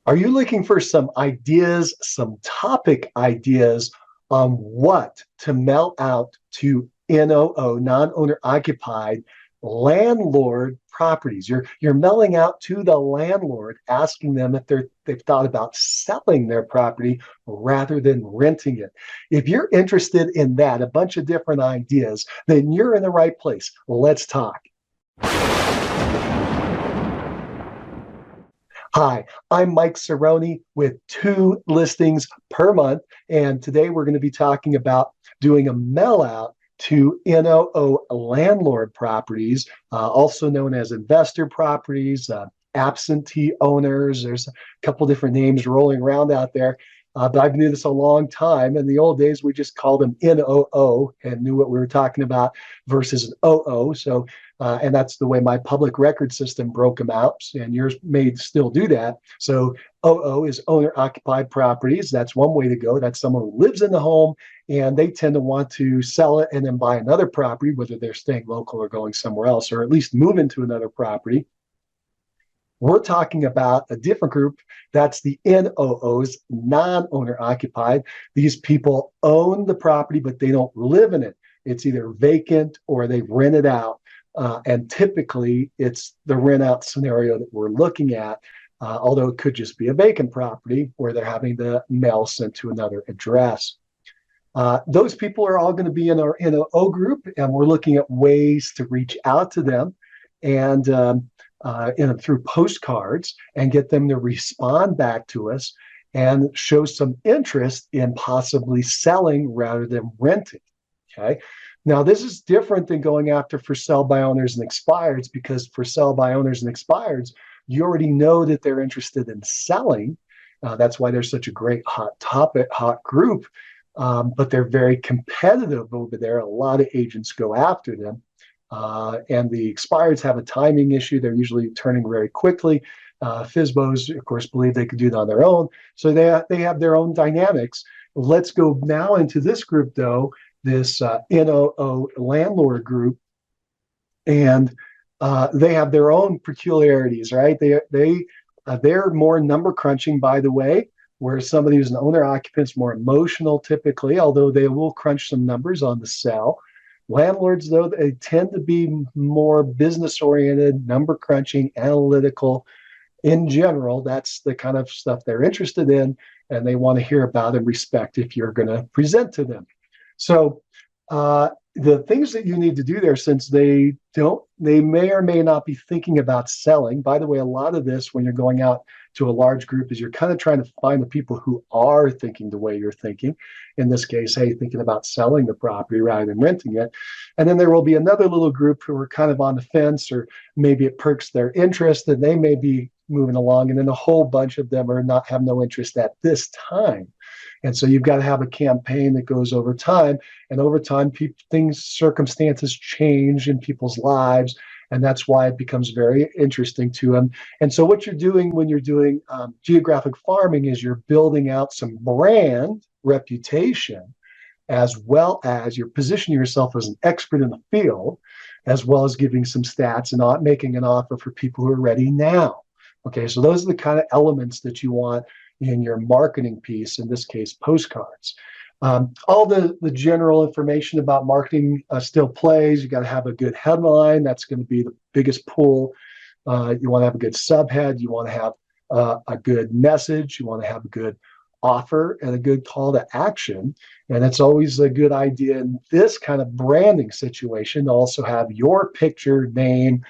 Are you looking for some ideas, some topic ideas on what to mail out to NOO, non-owner occupied landlord properties? You're mailing out to the landlord, asking them if they've thought about selling their property rather than renting it. If you're interested in that, a bunch of different ideas, then you're in the right place. Let's talk. Hi, I'm Mike Cerrone with two listings per month. And today we're going to be talking about doing a mail out to NOO landlord properties, also known as investor properties, absentee owners. There's a couple different names rolling around out there. But I've knew this a long time. In the old days, we just called them NOO and knew what we were talking about versus an OO. And that's the way my public record system broke them out. And yours may still do that. So OO is owner occupied properties. That's one way to go. That's someone who lives in the home and they tend to want to sell it and then buy another property, whether they're staying local or going somewhere else, or at least move into another property. We're talking about a different group. That's the NOOs, non-owner occupied. These people own the property, but they don't live in it. It's either vacant or they rent it out. And typically, it's the rent out scenario that we're looking at, although it could just be a vacant property where they're having the mail sent to another address. Those people are all going to be in our NOO group, and we're looking at ways to reach out to them and through postcards and get them to respond back to us and show some interest in possibly selling rather than renting. Okay. Now, this is different than going after for sale by owners and expireds, because for sale by owners and expireds, you already know that they're interested in selling. That's why they're such a great hot topic, hot group. But they're very competitive over there. A lot of agents go after them. And the expireds have a timing issue. They're usually turning very quickly. FSBOs, of course, believe they could do it on their own. So they have their own dynamics. Let's go now into this group, though, this NOO landlord group. And they have their own peculiarities, right? They're more number crunching, by the way, where somebody who's an owner occupant is more emotional typically, although they will crunch some numbers on the sell. Landlords, though, they tend to be more business oriented, number crunching, analytical. In general, that's the kind of stuff they're interested in, and they want to hear about and respect if you're going to present to them. So, the things that you need to do there, since they may or may not be thinking about selling. By the way, a lot of this, when you're going out to a large group, is you're kind of trying to find the people who are thinking the way you're thinking. In this case, hey, thinking about selling the property rather than renting it. And then there will be another little group who are kind of on the fence, or maybe it perks their interest and they may be moving along. And then a whole bunch of them have no interest at this time. And so you've got to have a campaign that goes over time. And over time, circumstances change in people's lives. And that's why it becomes very interesting to them. And so what you're doing when you're doing geographic farming is you're building out some brand reputation, as well as you're positioning yourself as an expert in the field, as well as giving some stats and not making an offer for people who are ready now. Okay, so those are the kind of elements that you want in your marketing piece, in this case, postcards. All the general information about marketing still plays. You got to have a good headline. That's going to be the biggest pull. You want to have a good subhead. You want to have a good message. You want to have a good offer and a good call to action. And it's always a good idea in this kind of branding situation to also have your picture, name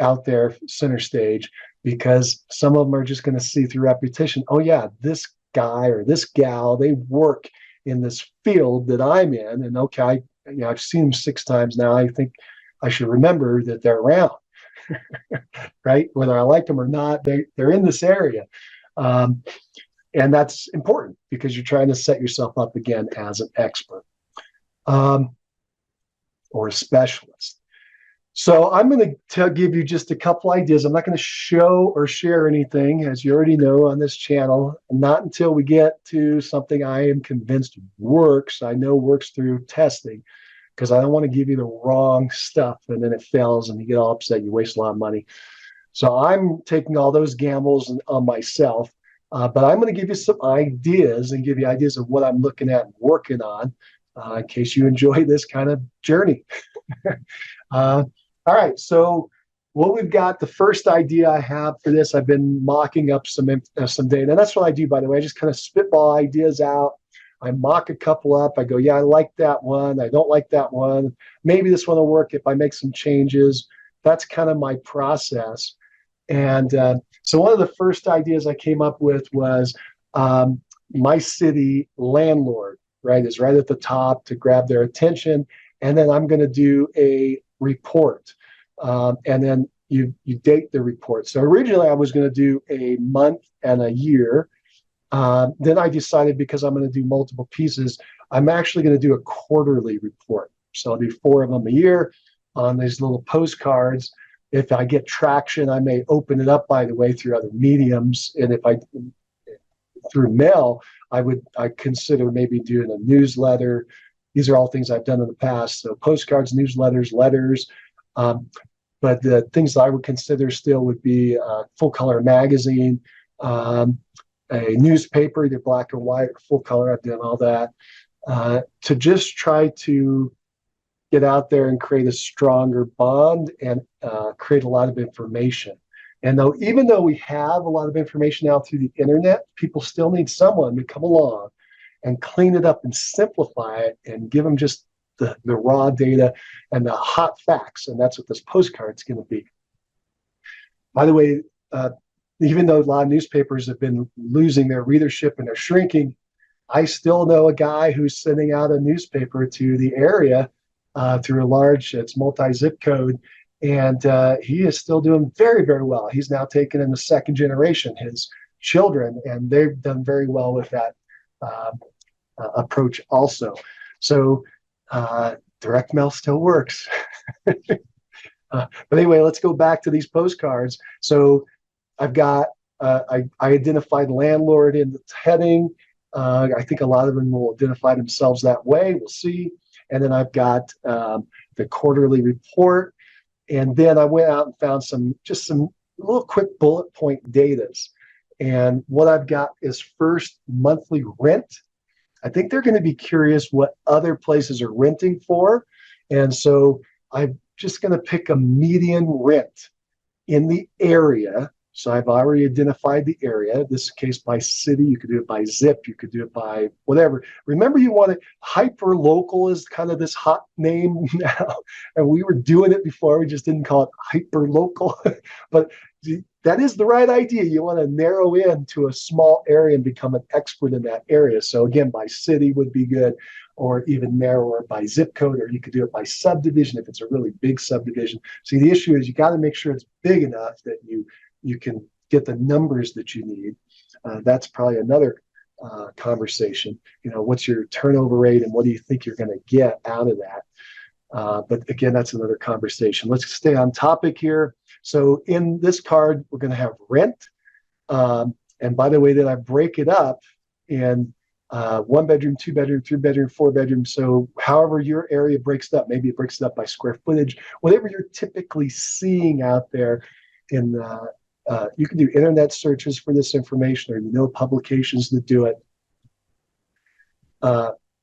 out there center stage, because some of them are just going to see through repetition. Oh yeah, this guy or this gal, they work in this field that I'm in, and okay, I've seen them 6 times now. I think I should remember that they're around, right? Whether I like them or not, they're in this area, and that's important because you're trying to set yourself up again as an expert or a specialist. So I'm going to give you just a couple ideas. I'm not going to show or share anything, as you already know, on this channel, not until we get to something I am convinced works. I know works through testing, because I don't want to give you the wrong stuff and then it fails and you get all upset. You waste a lot of money. So I'm taking all those gambles on myself. But I'm going to give you some ideas and give you ideas of what I'm looking at and working on in case you enjoy this kind of journey. uh, all right. So what we've got, the first idea I have for this, I've been mocking up some data. And that's what I do, by the way. I just kind of spitball ideas out. I mock a couple up. I go, yeah, I like that one. I don't like that one. Maybe this one will work if I make some changes. That's kind of my process. And so one of the first ideas I came up with was my city landlord, right, is right at the top to grab their attention. And then I'm going to do a report. And then you date the report. So originally I was going to do a month and a year. Then I decided because I'm going to do multiple pieces, I'm actually going to do a quarterly report. So I'll do 4 of them a year on these little postcards. If I get traction, I may open it up, by the way, through other mediums. And if I through mail, I consider maybe doing a newsletter. These are all things I've done in the past. So postcards, newsletters, letters. But the things that I would consider still would be a full color magazine, a newspaper, either black or white or full color. I've done all that to just try to get out there and create a stronger bond and create a lot of information. And even though we have a lot of information out through the internet, people still need someone to come along and clean it up and simplify it and give them just the raw data and the hot facts. And that's what this postcard's going to be. By the way, even though a lot of newspapers have been losing their readership and they're shrinking, I still know a guy who's sending out a newspaper to the area through a large, it's multi-zip code, and he is still doing very, very well. He's now taken in the second generation, his children, and they've done very well with that approach also. So direct mail still works. But anyway, let's go back to these postcards. So I've got, I identified landlord in the heading. I think a lot of them will identify themselves that way. We'll see. And then I've got the quarterly report. And then I went out and found some little quick bullet point datas. And what I've got is first monthly rent. I think they're going to be curious what other places are renting for. And so I'm just going to pick a median rent in the area. So I've already identified the area. This case by city, you could do it by zip, you could do it by whatever. Remember, you want it hyper local is kind of this hot name now, and we were doing it before. We just didn't call it hyper local, but that is the right idea. You want to narrow in to a small area and become an expert in that area. So again, by city would be good, or even narrower by zip code, or you could do it by subdivision if it's a really big subdivision. See, the issue is you got to make sure it's big enough that you can get the numbers that you need. That's probably another conversation. What's your turnover rate and what do you think you're going to get out of that? But again, that's another conversation. Let's stay on topic here. So in this card, we're going to have rent. And by the way, that I break it up in 1 bedroom, 2 bedroom, 3 bedroom, 4 bedroom. So however your area breaks it up, maybe it breaks it up by square footage, whatever you're typically seeing out there in you can do internet searches for this information, or publications that do it.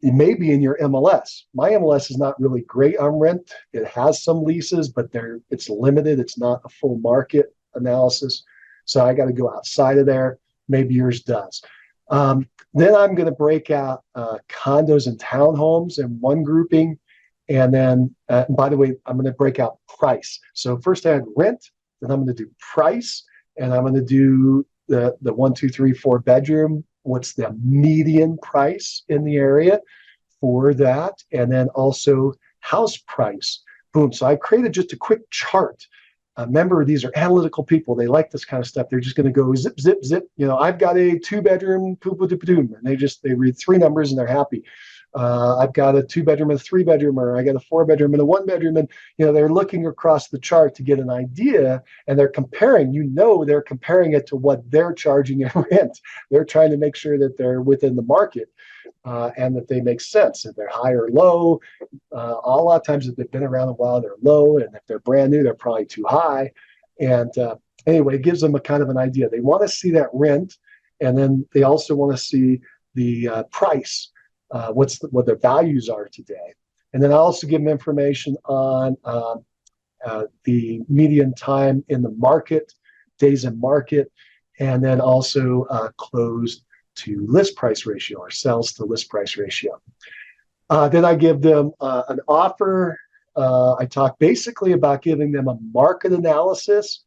It may be in your MLS. My MLS is not really great on rent. It has some leases, but it's limited. It's not a full market analysis. So I got to go outside of there. Maybe yours does. Then I'm going to break out condos and townhomes in one grouping. And then, by the way, I'm going to break out price. So first I had rent, then I'm going to do price, and I'm going to do the 1, 2, 3, 4 bedroom. What's the median price in the area for that? And then also house price. Boom. So I created just a quick chart. Remember, these are analytical people. They like this kind of stuff. They're just going to go zip, zip, zip. I've got a 2 bedroom, and they read 3 numbers and they're happy. I've got a 2 bedroom and a 3 bedroom, or I got a 4 bedroom and a 1 bedroom. And, they're looking across the chart to get an idea, and they're comparing, they're comparing it to what they're charging in rent. They're trying to make sure that they're within the market and that they make sense. If they're high or low, a lot of times if they've been around a while, they're low. And if they're brand new, they're probably too high. And Anyway, it gives them a kind of an idea. They want to see that rent, and then they also want to see the price, what their values are today. And then I also give them information on the median time in the market, days in market, and then also closed to list price ratio or sales to list price ratio. Then I give them an offer. I talk basically about giving them a market analysis.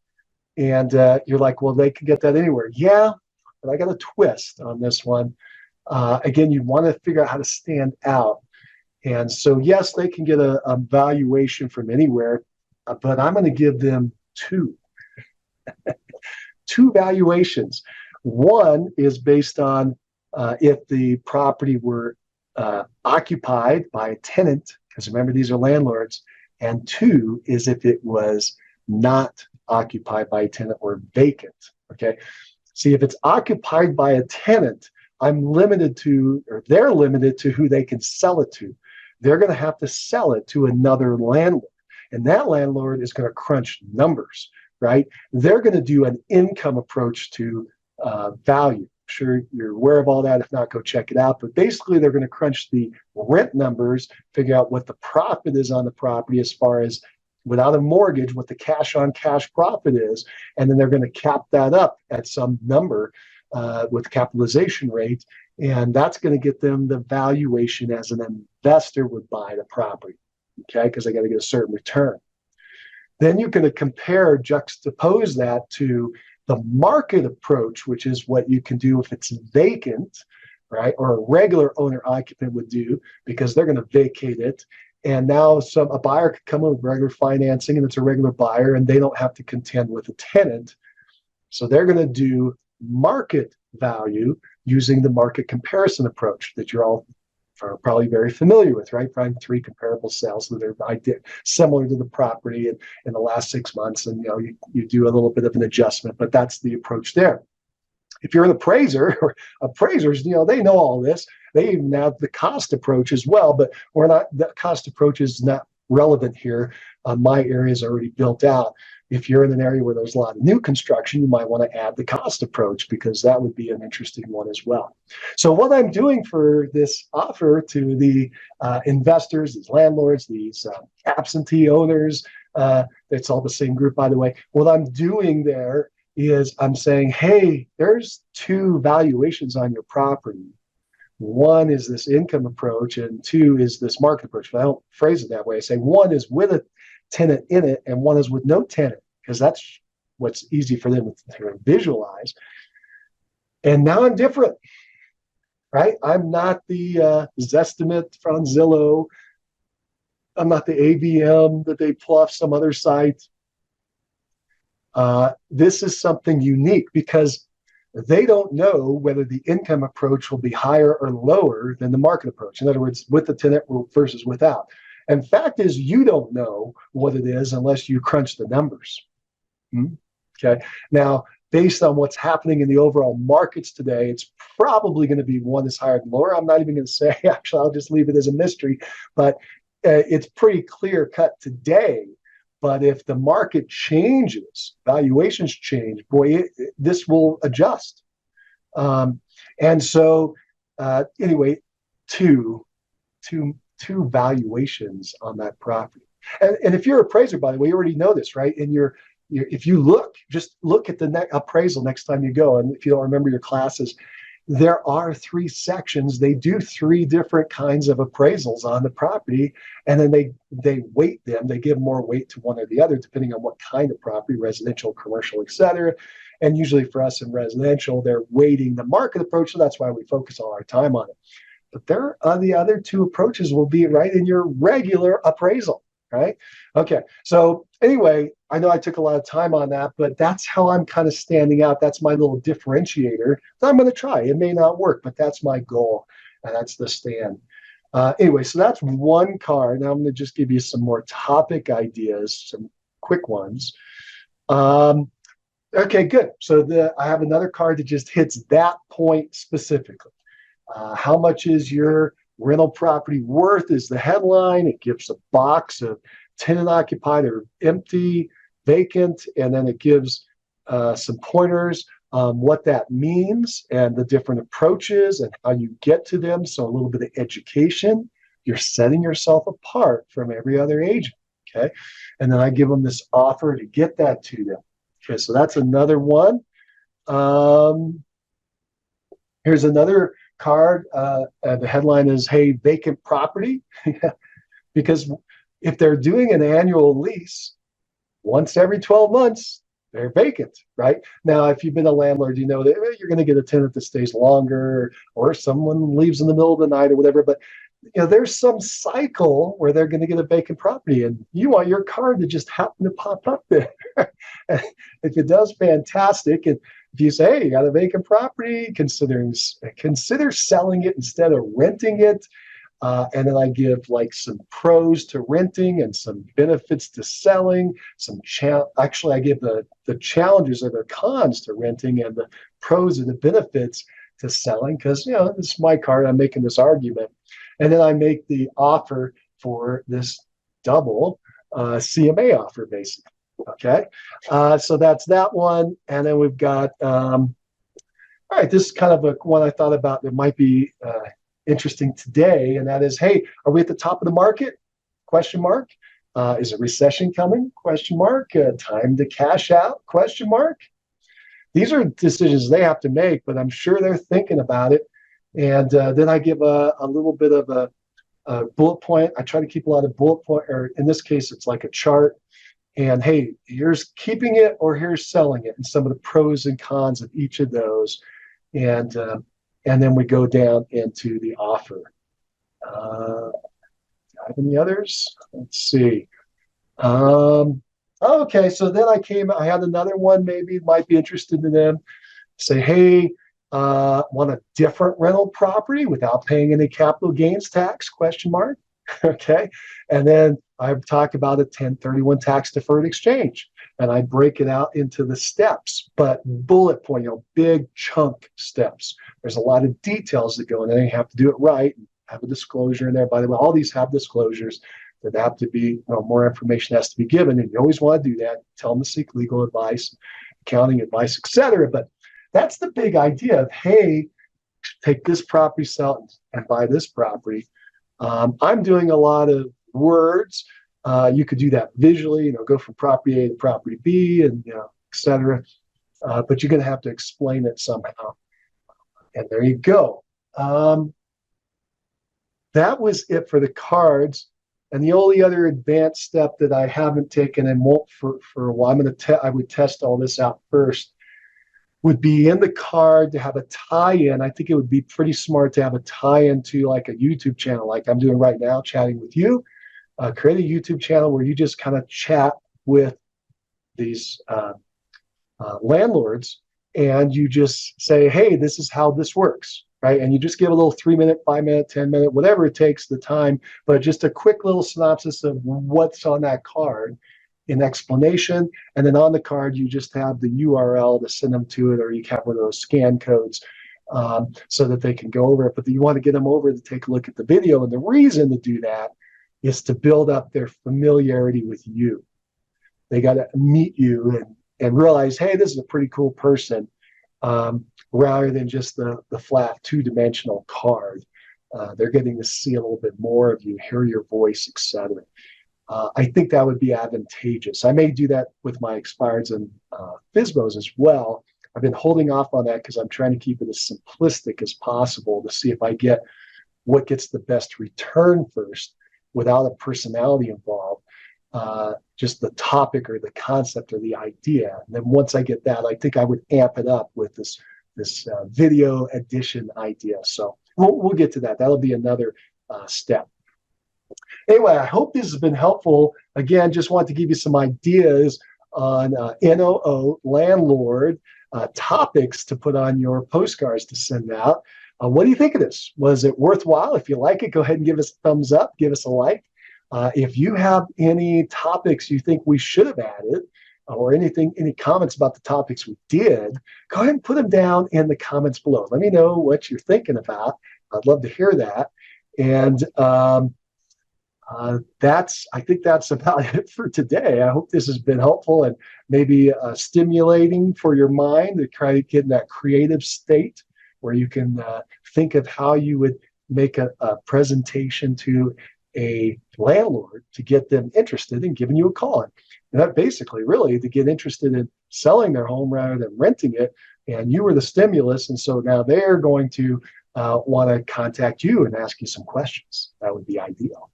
And you're like, well, they can get that anywhere. Yeah, but I got a twist on this one. Again, you want to figure out how to stand out. And so, yes, they can get a valuation from anywhere, but I'm going to give them two valuations. One is based on if the property were occupied by a tenant, because remember, these are landlords. And two is if it was not occupied by a tenant or vacant. Okay. See, if it's occupied by a tenant, I'm limited to, or they're limited to who they can sell it to. They're going to have to sell it to another landlord. And that landlord is going to crunch numbers, right? They're going to do an income approach to value. I'm sure you're aware of all that. If not, go check it out. But basically, they're going to crunch the rent numbers, figure out what the profit is on the property as far as without a mortgage, what the cash on cash profit is. And then they're going to cap that up at some number with capitalization rate. And that's going to get them the valuation as an investor would buy the property, okay? Because they got to get a certain return. Then you're going to compare, juxtapose that to the market approach, which is what you can do if it's vacant, right? Or a regular owner occupant would do, because they're going to vacate it. And now a buyer could come in with regular financing, and it's a regular buyer, and they don't have to contend with a tenant. So they're going to do market value using the market comparison approach that you're all probably very familiar with, right? Find three comparable sales that are similar to the property in the last 6 months, and you do a little bit of an adjustment, but that's the approach there. If you're an appraiser, or appraisers, they know all this. They even have the cost approach as well, but the cost approach is not relevant here. My area is already built out. If you're in an area where there's a lot of new construction, you might want to add the cost approach, because that would be an interesting one as well. So what I'm doing for this offer to the investors, these landlords, these absentee owners, it's all the same group, by the way. What I'm doing there is I'm saying, hey, there's two valuations on your property. One is this income approach, and two is this market approach. But I don't phrase it that way. I say one is with a tenant in it, and one is with no tenant, because that's what's easy for them to visualize. And now I'm different, right? I'm not the Zestimate from Zillow. I'm not the AVM that they pluff some other site. This is something unique, because they don't know whether the income approach will be higher or lower than the market approach. In other words, with the tenant versus without. And fact is, you don't know what it is unless you crunch the numbers. Okay. Now, based on what's happening in the overall markets today, it's probably going to be one that's higher than lower. I'm not even going to say, actually, I'll just leave it as a mystery, but it's pretty clear cut today. But if the market changes, valuations change, boy, this will adjust. And so, anyway, two valuations on that property. And if you're an appraiser, by the way, you already know this, right? And if you just look at the appraisal next time you go, and if you don't remember your classes, there are 3 sections. They do 3 different kinds of appraisals on the property, and then they weight them. They give more weight to one or the other, depending on what kind of property, residential, commercial, et cetera. And usually for us in residential, they're weighting the market approach, so that's why we focus all our time on it. But the other 2 approaches will be right in your regular appraisal, right? Okay, so anyway, I know I took a lot of time on that, but that's how I'm kind of standing out. That's my little differentiator that I'm going to try. It may not work, but that's my goal, and that's the stand. Anyway, so that's one card. Now I'm going to just give you some more topic ideas, some quick ones. Okay, good. So I have another card that just hits that point specifically. How much is your rental property worth is the headline. It gives a box of tenant occupied or empty, vacant, and then it gives some pointers, what that means and the different approaches and how you get to them. So a little bit of education. You're setting yourself apart from every other agent. Okay. And then I give them this offer to get that to them. Okay. So that's another one. Here's another card. The headline is, hey, vacant property. Because if they're doing an annual lease, once every 12 months, they're vacant, right? Now, if you've been a landlord, you know that you're going to get a tenant that stays longer or someone leaves in the middle of the night or whatever. But there's some cycle where they're going to get a vacant property and you want your card to just happen to pop up there. If it does, fantastic. And if you say, hey, you got a vacant property, consider selling it instead of renting it. And then I give like some pros to renting and some benefits to selling. Actually, I give the challenges or the cons to renting and the pros and the benefits to selling because this is my card. I'm making this argument, and then I make the offer for this double CMA offer, basically. Okay, so that's that one, and then we've got. All right, this is kind of one I thought about that might be interesting today, and that is, hey, are we at the top of the market? Question mark. Is a recession coming? Question mark. Time to cash out? Question mark. These are decisions they have to make, but I'm sure they're thinking about it. And then I give a little bit of a bullet point. I try to keep a lot of bullet point, or in this case, it's like a chart. And hey, here's keeping it or here's selling it, and some of the pros and cons of each of those. And then we go down into the offer. Have any others? Let's see. Okay, so then I had another one, maybe might be interested in them. Say, hey, want a different rental property without paying any capital gains tax, question mark. Okay. And then I've talked about a 1031 tax deferred exchange. And I break it out into the steps, but bullet point, big chunk steps. There's a lot of details that go in there. You have to do it right, have a disclosure in there. By the way, all these have disclosures that have to be, more information has to be given. And you always want to do that. Tell them to seek legal advice, accounting advice, etc. But that's the big idea of, hey, take this property, sell it, and buy this property. I'm doing a lot of words. You could do that visually, go from property A to property B, and et cetera. But you're going to have to explain it somehow. And there you go. That was it for the cards. And the only other advanced step that I haven't taken and won't for a while, I would test all this out first, would be in the card to have a tie-in. I think it would be pretty smart to have a tie-in to like a YouTube channel, like I'm doing right now, chatting with you. Create a YouTube channel where you just kind of chat with these landlords, and you just say, hey, this is how this works, right? And you just give a little 3-minute, 5-minute, 10-minute, whatever it takes, the time, but just a quick little synopsis of what's on that card, an explanation, and then on the card you just have the URL to send them to it, or you have one of those scan codes so that they can go over it. But you want to get them over to take a look at the video, and the reason to do that is to build up their familiarity with you. They got to meet you and realize, hey, this is a pretty cool person, rather than just the flat two-dimensional card. They're getting to see a little bit more of you, hear your voice, etc. I think that would be advantageous. I may do that with my expireds and FSBOs as well. I've been holding off on that because I'm trying to keep it as simplistic as possible to see if I get what gets the best return first without a personality involved, just the topic or the concept or the idea. And then once I get that, I think I would amp it up with this video edition idea. So we'll get to that. That'll be another step. Anyway, I hope this has been helpful. Again, just want to give you some ideas on NOO, landlord, topics to put on your postcards to send out. What do you think of this? Was it worthwhile? If you like it, go ahead and give us a thumbs up, give us a like. If you have any topics you think we should have added, or any comments about the topics we did, go ahead and put them down in the comments below. Let me know what you're thinking about. I'd love to hear that. And I think that's about it for today. I hope this has been helpful and maybe stimulating for your mind to try to get in that creative state where you can think of how you would make a presentation to a landlord to get them interested in giving you a call. And that basically really to get interested in selling their home rather than renting it. And you were the stimulus. And so now they're going to want to contact you and ask you some questions. That would be ideal.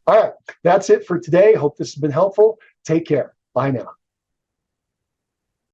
All right, that's it for today. Hope this has been helpful. Take care. Bye now.